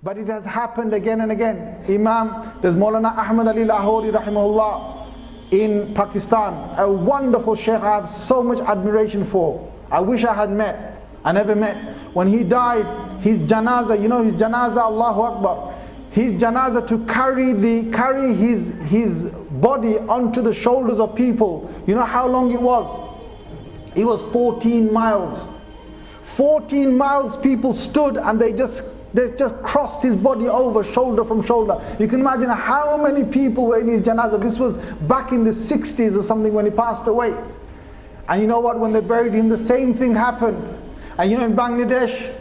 But it has happened again and again. There's Maulana Ahmad Ali Lahori rahimahullah in Pakistan, a wonderful sheikh I have so much admiration for. I wish I had met. I never met. When he died, his janazah, his janazah, Allahu Akbar, his janazah, to carry his body onto the shoulders of people. You know how long it was? It was 14 miles. 14 miles people stood and they just crossed his body over, shoulder from shoulder. You can imagine how many people were in his janazah. This was back in the 60s or something when he passed away. And you know what? When they buried him, the same thing happened. And in Bangladesh,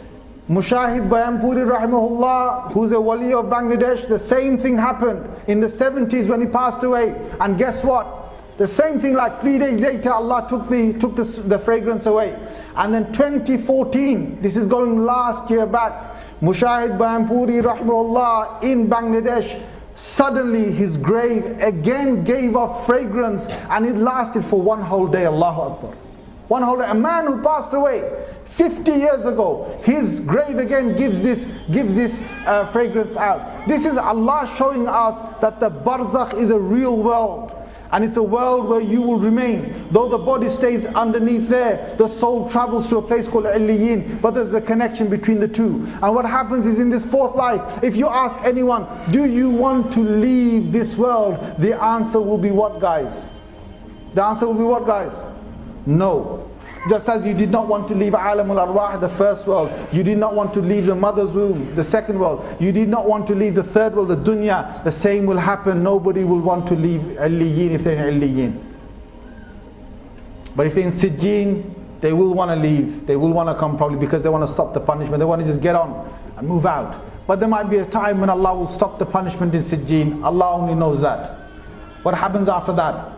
Mushahid Bayampuri rahimahullah, who's a wali of Bangladesh, the same thing happened in the 70s when he passed away. And guess what? The same thing, like 3 days later, Allah took the fragrance away. And then 2014, this is going last year back, Mushahid Bayampuri rahimahullah in Bangladesh, suddenly his grave again gave off fragrance, and it lasted for one whole day. Allahu Akbar. One whole day. A man who passed away 50 years ago, his grave again gives this fragrance out. This is Allah showing us that the barzakh is a real world. And it's a world where you will remain. Though the body stays underneath there, the soul travels to a place called Illiyin, but there's a connection between the two. And what happens is, in this fourth life, if you ask anyone, do you want to leave this world? The answer will be what, guys? The answer will be what, guys? No. Just as you did not want to leave Alamul Arwah, the first world, you did not want to leave the mother's womb, the second world, you did not want to leave the third world, the dunya, the same will happen. Nobody will want to leave Illiyin if they're in Illiyin. But if they're in Sijjin, they will want to leave. They will want to come, probably because they want to stop the punishment. They want to just get on and move out. But there might be a time when Allah will stop the punishment in Sijjin. Allah only knows that. What happens after that?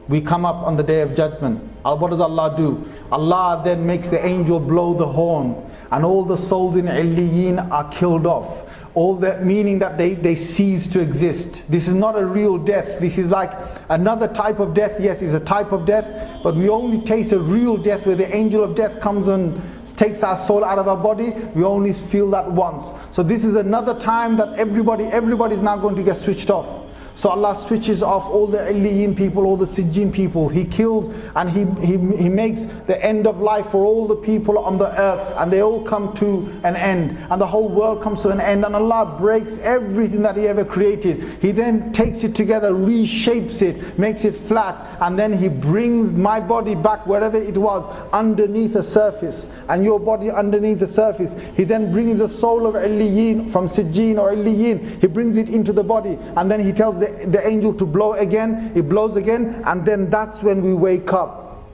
We come up on the Day of Judgment. What does Allah do? Allah then makes the angel blow the horn, and all the souls in Illiyin are killed off. All that, meaning that they cease to exist. This is not a real death. This is like another type of death. Yes, it's a type of death, but we only taste a real death where the angel of death comes and takes our soul out of our body. We only feel that once. So this is another time that everybody is now going to get switched off. So Allah switches off all the Illiyin people, all the Sijjin people. He kills and he makes the end of life for all the people on the earth, and they all come to an end, and the whole world comes to an end, and Allah breaks everything that He ever created. He then takes it together, reshapes it, makes it flat, and then He brings my body back wherever it was, underneath the surface, and your body underneath the surface. He then brings the soul of Illiyin from Sijjin or Illiyin. He brings it into the body, and then He tells the angel to blow again. It blows again, and then that's when we wake up.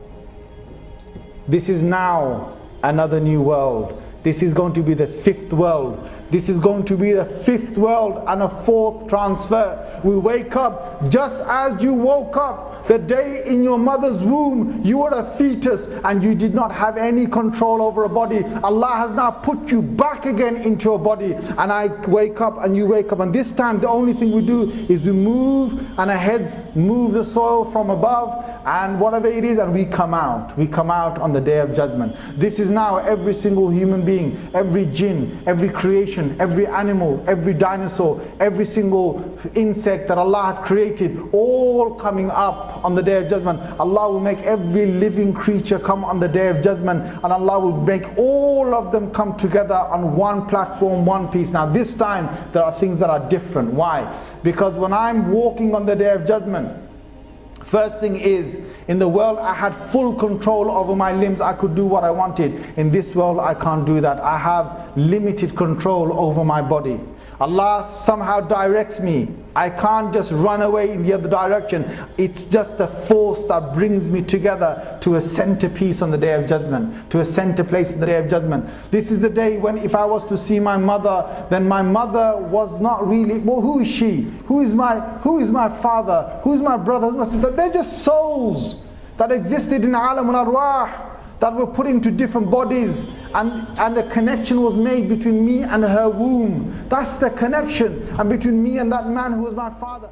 This is now another new world. This is going to be the fifth world. This is going to be the fifth world and a fourth transfer. We wake up just as you woke up the day in your mother's womb. You were a fetus and you did not have any control over a body. Allah has now put you back again into a body, and I wake up and you wake up, and this time the only thing we do is we move, and our heads move the soil from above and whatever it is, and we come out. We come out on the Day of Judgment. This is now every single human being, every jinn, every creation, every animal, every dinosaur, every single insect that Allah had created, all coming up on the Day of Judgment. Allah will make every living creature come on the Day of Judgment, and Allah will make all of them come together on one platform, one piece. Now this time there are things that are different. Why? Because when I'm walking on the Day of Judgment, first thing is, in the world I had full control over my limbs. I could do what I wanted. In this world I can't do that. I have limited control over my body. Allah somehow directs me. I can't just run away in the other direction. It's just the force that brings me together to a centerpiece on the Day of Judgment, to a center place on the Day of Judgment. This is the day when, if I was to see my mother, then my mother was not really, well, who is she? Who is my father? Who is my brother? Who is my sister? They're just souls that existed in Alamul Arwah, that were put into different bodies, and a connection was made between me and her womb. That's the connection, and between me and that man who was my father.